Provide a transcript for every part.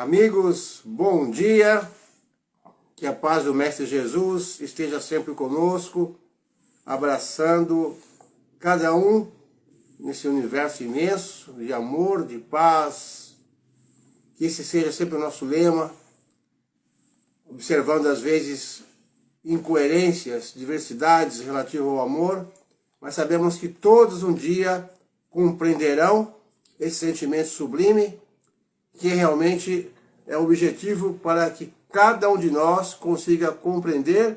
Amigos, bom dia, que a paz do Mestre Jesus esteja sempre conosco, abraçando cada um nesse universo imenso de amor, de paz, que esse seja sempre o nosso lema, observando às vezes incoerências, diversidades relativas ao amor, mas sabemos que todos um dia compreenderão esse sentimento sublime, que realmente é o objetivo para que cada um de nós consiga compreender,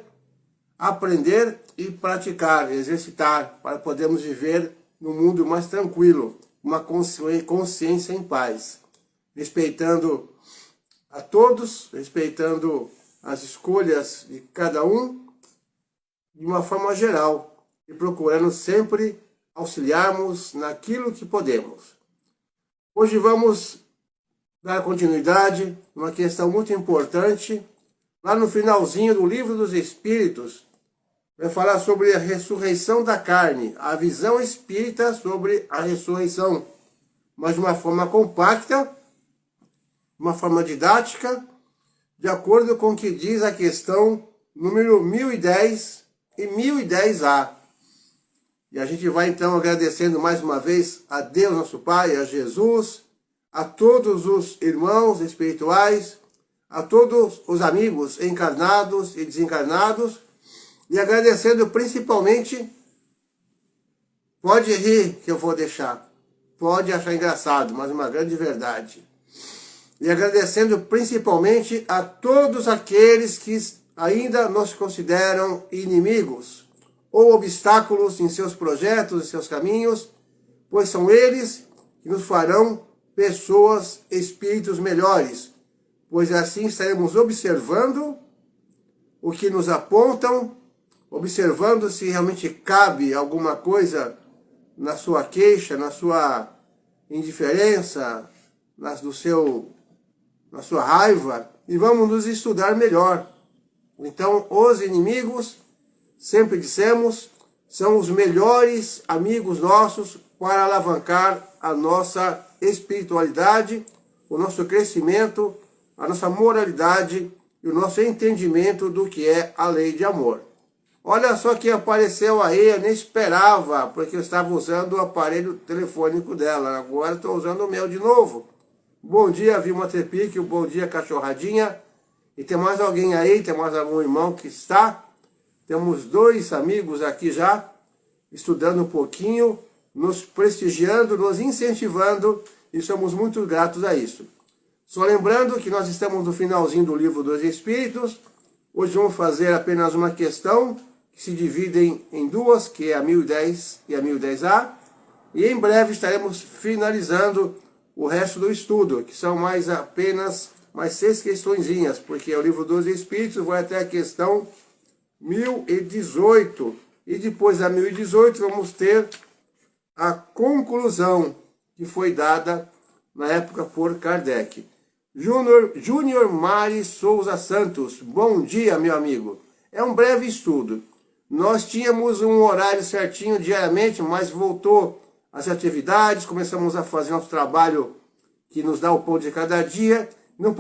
aprender e praticar, exercitar, para podermos viver num mundo mais tranquilo, uma consciência em paz, respeitando a todos, respeitando as escolhas de cada um, de uma forma geral, e procurando sempre auxiliarmos naquilo que podemos. Hoje vamos dar continuidade numa questão muito importante, lá no finalzinho do Livro dos Espíritos, vai falar sobre a ressurreição da carne, a visão espírita sobre a ressurreição, mas de uma forma compacta, uma forma didática, de acordo com o que diz a questão número 1010 e 1010A. E a gente vai então agradecendo mais uma vez a Deus, nosso Pai, a Jesus, a todos os irmãos espirituais, a todos os amigos encarnados e desencarnados, e agradecendo principalmente, pode rir que eu vou deixar, pode achar engraçado, mas uma grande verdade, e agradecendo principalmente a todos aqueles que ainda nos consideram inimigos, ou obstáculos em seus projetos e seus caminhos, pois são eles que nos farão pessoas, espíritos melhores, pois assim estaremos observando o que nos apontam, observando se realmente cabe alguma coisa na sua queixa, na sua indiferença, na sua raiva, e vamos nos estudar melhor. Então, os inimigos, sempre dissemos, são os melhores amigos nossos para alavancar a nossa espiritualidade, o nosso crescimento, a nossa moralidade e o nosso entendimento do que é a lei de amor. Olha só quem apareceu aí, eu nem esperava, porque eu estava usando o aparelho telefônico dela, agora estou usando o meu de novo. Bom dia, Vilma Trepique, bom dia, cachorradinha. E tem mais alguém aí, tem mais algum irmão que está? Temos 2 amigos aqui já, estudando um pouquinho, nos prestigiando, nos incentivando, e somos muito gratos a isso. Só lembrando que nós estamos no finalzinho do Livro dos Espíritos. Hoje vamos fazer apenas uma questão, que se dividem em 2, que é a 1010 e a 1010A, e em breve estaremos finalizando o resto do estudo, que são apenas mais 6 questõezinhas, porque o Livro dos Espíritos vai até a questão 1018, e depois da 1018 vamos ter a conclusão que foi dada na época por Kardec. Júnior Mari Souza Santos, bom dia, meu amigo. É um breve estudo. Nós tínhamos um horário certinho diariamente, mas voltou às atividades, começamos a fazer nosso trabalho que nos dá o pão de cada dia, não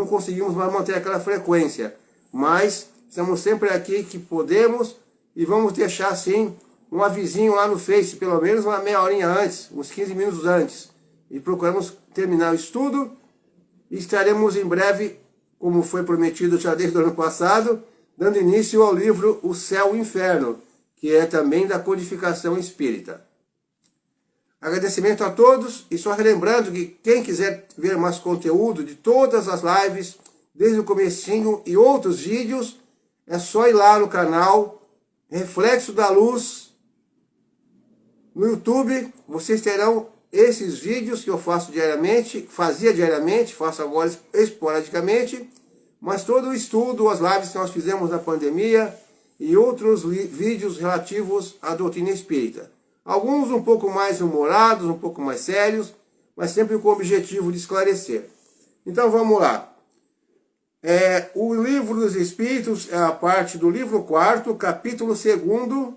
conseguimos mais manter aquela frequência, mas estamos sempre aqui que podemos e vamos deixar assim um avisinho lá no Face, pelo menos uma meia horinha antes, uns 15 minutos antes. E procuramos terminar o estudo e estaremos em breve, como foi prometido já desde o ano passado, dando início ao livro O Céu e o Inferno, que é também da codificação espírita. Agradecimento a todos, e só relembrando que quem quiser ver mais conteúdo de todas as lives, desde o comecinho e outros vídeos, é só ir lá no canal Reflexo da Luz. No YouTube, vocês terão esses vídeos que eu faço diariamente, fazia diariamente, faço agora esporadicamente, mas todo o estudo, as lives que nós fizemos na pandemia e outros vídeos relativos à doutrina espírita. Alguns um pouco mais humorados, um pouco mais sérios, mas sempre com o objetivo de esclarecer. Então vamos lá. O Livro dos Espíritos é a parte do livro 4º, capítulo 2º,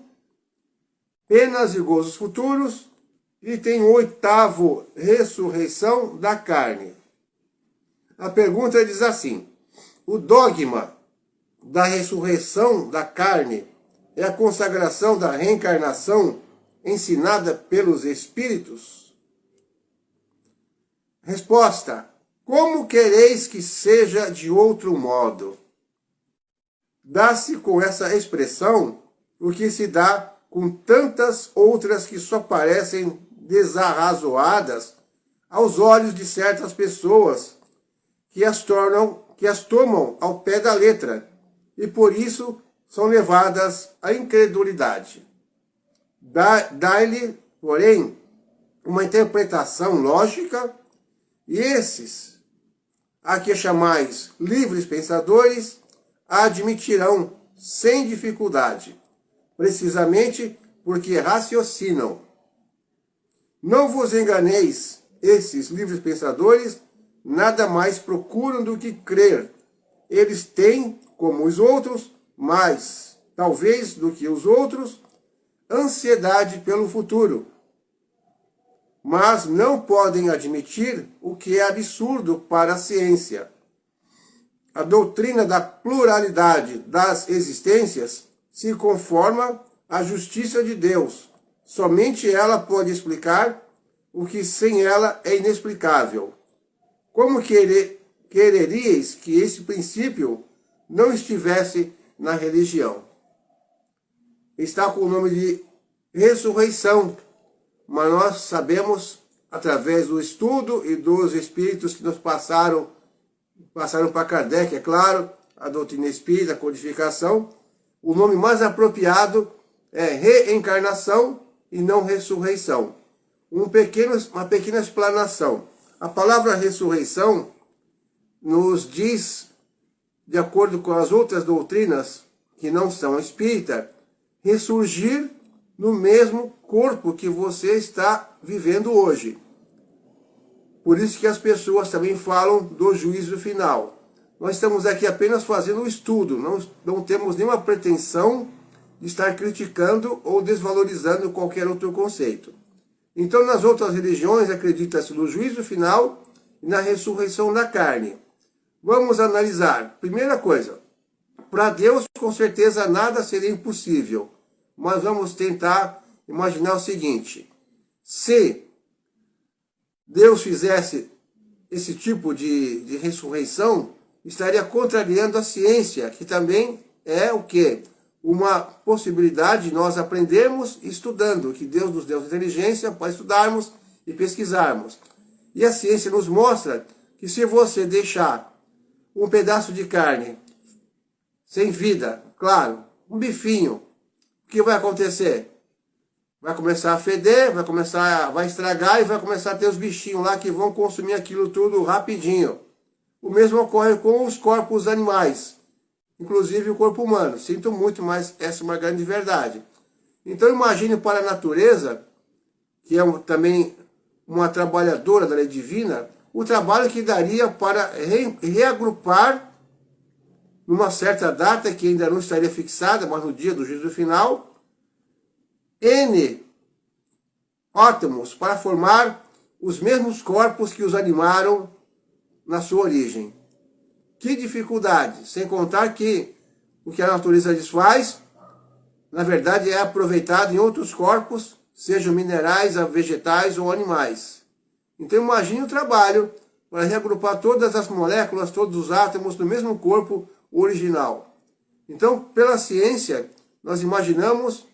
Penas e Gozos Futuros, e tem o 8º, Ressurreição da Carne. A pergunta diz assim: o dogma da ressurreição da carne é a consagração da reencarnação ensinada pelos Espíritos? Resposta: como quereis que seja de outro modo? Dá-se com essa expressão o que se dá com tantas outras que só parecem desarrazoadas aos olhos de certas pessoas que as tomam ao pé da letra e por isso são levadas à incredulidade. Dá-lhe, porém, uma interpretação lógica, e esses, a que chamais livres pensadores, a admitirão sem dificuldade, precisamente porque raciocinam. Não vos enganeis, esses livres pensadores nada mais procuram do que crer. Eles têm, como os outros, mais, talvez, do que os outros, ansiedade pelo futuro. Mas não podem admitir o que é absurdo para a ciência. A doutrina da pluralidade das existências se conforma à justiça de Deus. Somente ela pode explicar o que sem ela é inexplicável. Como quereríeis que esse princípio não estivesse na religião? Está com o nome de ressurreição, mas nós sabemos, através do estudo e dos espíritos que nos passaram para Kardec, é claro, a doutrina espírita, a codificação, o nome mais apropriado é reencarnação e não ressurreição. Uma pequena explanação. A palavra ressurreição nos diz, de acordo com as outras doutrinas que não são espírita, ressurgir no mesmo corpo que você está vivendo hoje. Por isso que as pessoas também falam do juízo final. Nós estamos aqui apenas fazendo um estudo, não temos nenhuma pretensão de estar criticando ou desvalorizando qualquer outro conceito. Então, nas outras religiões, acredita-se no juízo final e na ressurreição da carne. Vamos analisar. Primeira coisa, para Deus, com certeza, nada seria impossível. Mas vamos tentar imaginar o seguinte: se Deus fizesse esse tipo de ressurreição, estaria contrariando a ciência, que também é o quê? Uma possibilidade de nós aprendermos estudando, que Deus nos deu inteligência para estudarmos e pesquisarmos. E a ciência nos mostra que se você deixar um pedaço de carne sem vida, claro, um bifinho, o que vai acontecer? Vai começar a feder, vai estragar e vai começar a ter os bichinhos lá que vão consumir aquilo tudo rapidinho. O mesmo ocorre com os corpos animais, inclusive o corpo humano. Sinto muito, mas essa é uma grande verdade. Então imagine para a natureza, que é também uma trabalhadora da lei divina, o trabalho que daria para reagrupar numa certa data, que ainda não estaria fixada, mas no dia do juízo final, N átomos para formar os mesmos corpos que os animaram na sua origem. Que dificuldade! Sem contar que o que a natureza desfaz, na verdade, é aproveitado em outros corpos, sejam minerais, vegetais ou animais. Então imagine o trabalho para reagrupar todas as moléculas, todos os átomos no mesmo corpo original. Então, pela ciência, nós imaginamos,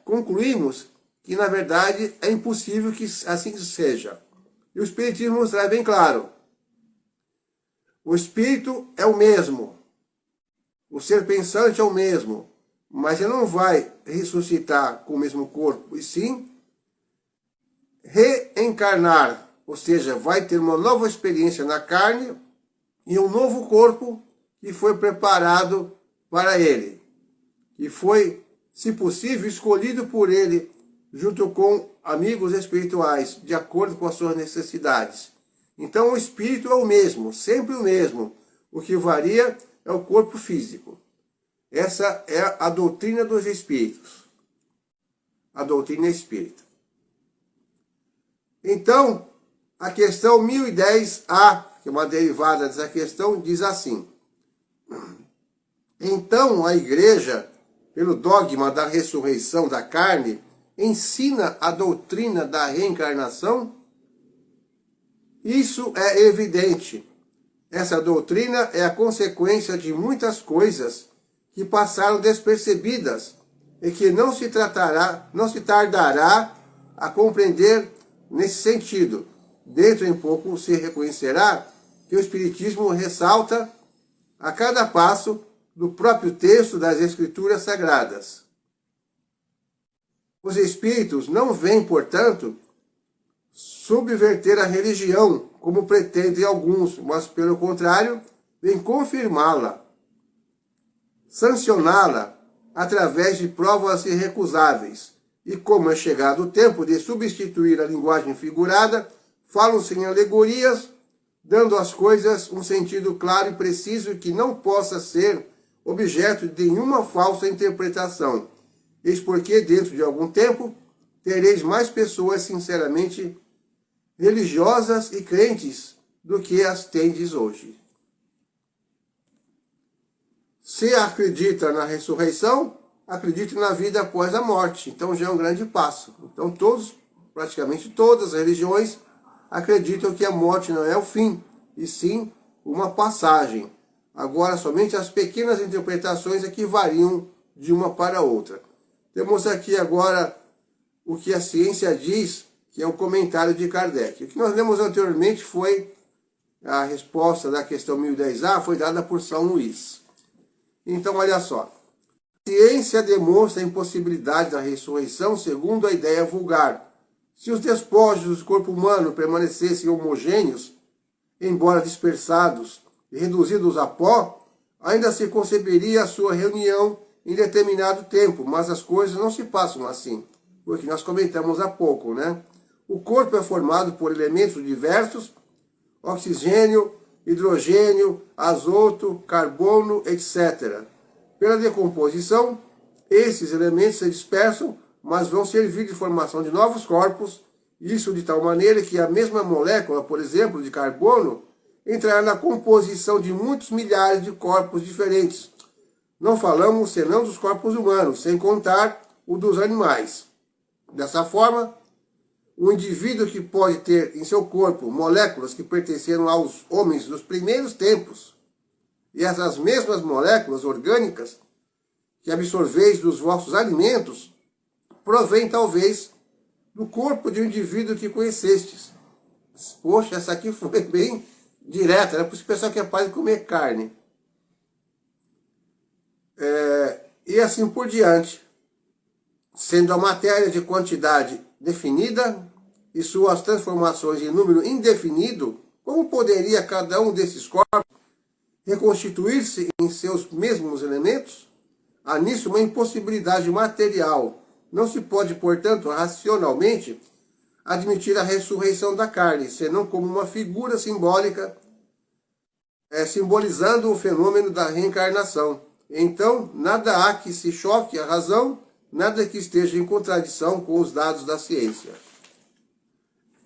concluímos que, na verdade, é impossível que assim seja. E o Espiritismo nos traz bem claro. O Espírito é o mesmo. O ser pensante é o mesmo. Mas ele não vai ressuscitar com o mesmo corpo, e sim reencarnar. Ou seja, vai ter uma nova experiência na carne e um novo corpo que foi preparado para ele. E foi, se possível, escolhido por ele, junto com amigos espirituais, de acordo com as suas necessidades. Então o espírito é o mesmo, sempre o mesmo. O que varia é o corpo físico. Essa é a doutrina dos espíritos. A doutrina espírita. Então, a questão 1010A, que é uma derivada dessa questão, diz assim: então a igreja, pelo dogma da ressurreição da carne, ensina a doutrina da reencarnação? Isso é evidente. Essa doutrina é a consequência de muitas coisas que passaram despercebidas e que não se tardará a compreender nesse sentido. Dentro em pouco se reconhecerá que o Espiritismo ressalta a cada passo do próprio texto das Escrituras Sagradas. Os Espíritos não vêm, portanto, subverter a religião, como pretendem alguns, mas, pelo contrário, vêm confirmá-la, sancioná-la, através de provas irrecusáveis. E como é chegado o tempo de substituir a linguagem figurada, falam-se em alegorias, dando às coisas um sentido claro e preciso que não possa ser objeto de nenhuma falsa interpretação. Eis porque, dentro de algum tempo, tereis mais pessoas sinceramente religiosas e crentes do que as tendes hoje. Se acredita na ressurreição, acredite na vida após a morte. Então já é um grande passo. Então praticamente todas as religiões acreditam que a morte não é o fim, e sim uma passagem. Agora, somente as pequenas interpretações é que variam de uma para outra. Temos aqui agora o que a ciência diz, que é um comentário de Kardec. O que nós lemos anteriormente foi a resposta da questão 1010A, foi dada por São Luís. Então, olha só. A ciência demonstra a impossibilidade da ressurreição segundo a ideia vulgar. Se os despojos do corpo humano permanecessem homogêneos, embora dispersados e reduzidos a pó, ainda se conceberia a sua reunião em determinado tempo, mas as coisas não se passam assim, porque nós comentamos há pouco, né? O corpo é formado por elementos diversos, oxigênio, hidrogênio, azoto, carbono, etc. Pela decomposição, esses elementos se dispersam, mas vão servir de formação de novos corpos, isso de tal maneira que a mesma molécula, por exemplo, de carbono, entrará na composição de muitos milhares de corpos diferentes. Não falamos senão dos corpos humanos, sem contar o dos animais. Dessa forma, um indivíduo que pode ter em seu corpo moléculas que pertenceram aos homens dos primeiros tempos, e essas mesmas moléculas orgânicas que absorveis dos vossos alimentos, provém talvez do corpo de um indivíduo que conhecestes. Poxa, essa aqui foi bem direta, né? Por isso o pessoal que é capaz de comer carne. E assim por diante. Sendo a matéria de quantidade definida e suas transformações em número indefinido, como poderia cada um desses corpos reconstituir-se em seus mesmos elementos? Há nisso uma impossibilidade material. Não se pode, portanto, racionalmente admitir a ressurreição da carne, senão como uma figura simbólica, simbolizando o fenômeno da reencarnação. Então, nada há que se choque a razão, nada que esteja em contradição com os dados da ciência.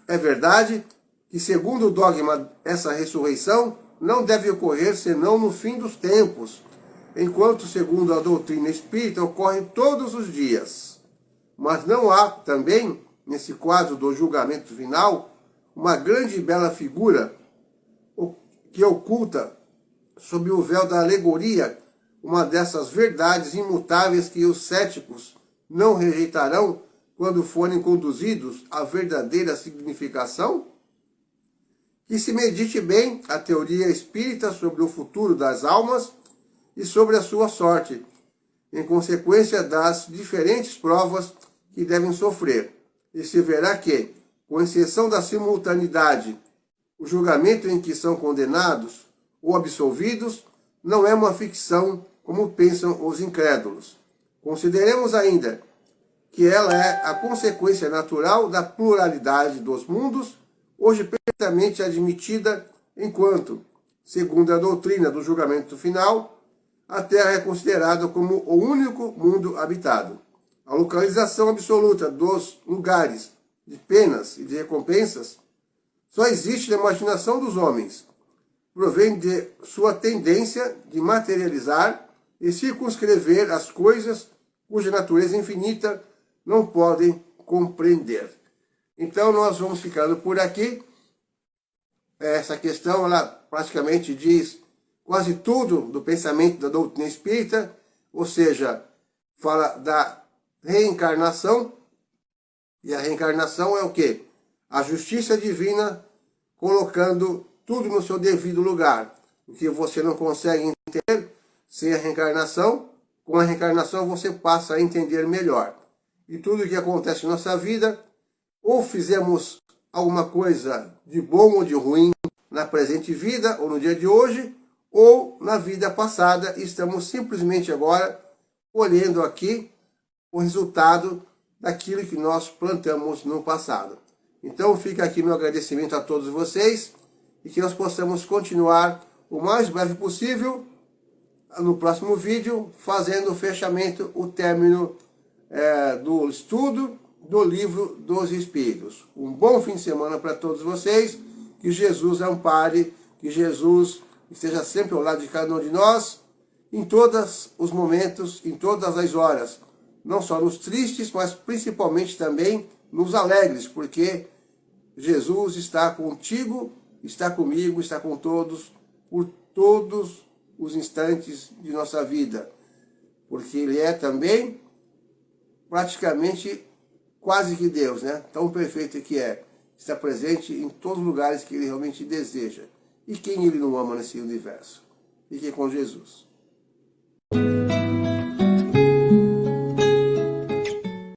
É verdade que, segundo o dogma, essa ressurreição não deve ocorrer senão no fim dos tempos, enquanto, segundo a doutrina espírita, ocorre todos os dias. Mas não há também, nesse quadro do julgamento final, uma grande e bela figura que oculta, sob o véu da alegoria, uma dessas verdades imutáveis que os céticos não rejeitarão quando forem conduzidos à verdadeira significação? Que se medite bem a teoria espírita sobre o futuro das almas e sobre a sua sorte, em consequência das diferentes provas que devem sofrer, e se verá que, com exceção da simultaneidade, o julgamento em que são condenados ou absolvidos não é uma ficção como pensam os incrédulos. Consideremos ainda que ela é a consequência natural da pluralidade dos mundos, hoje perfeitamente admitida, enquanto, segundo a doutrina do julgamento final, a Terra é considerada como o único mundo habitado. A localização absoluta dos lugares de penas e de recompensas só existe na imaginação dos homens. provém de sua tendência de materializar e circunscrever as coisas cuja natureza infinita não podem compreender. Então nós vamos ficando por aqui. Essa questão, ela praticamente diz quase tudo do pensamento da doutrina espírita, ou seja, fala da reencarnação, e a reencarnação é o quê? A justiça divina colocando tudo no seu devido lugar. O que você não consegue entender sem a reencarnação, com a reencarnação você passa a entender melhor. E tudo o que acontece em nossa vida, ou fizemos alguma coisa de bom ou de ruim na presente vida, ou no dia de hoje, ou na vida passada, e estamos simplesmente agora colhendo aqui o resultado daquilo que nós plantamos no passado. Então fica aqui meu agradecimento a todos vocês, e que nós possamos continuar o mais breve possível no próximo vídeo, fazendo o fechamento, o término do estudo do Livro dos Espíritos. Um bom fim de semana para todos vocês, que Jesus ampare, que Jesus esteja sempre ao lado de cada um de nós, em todos os momentos, em todas as horas, não só nos tristes, mas principalmente também nos alegres, porque Jesus está contigo, está comigo, está com todos, por todos os instantes de nossa vida, porque Ele é também praticamente quase que Deus, né? Tão perfeito que é. Está presente em todos os lugares que Ele realmente deseja. E quem Ele não ama nesse universo? Fique com Jesus.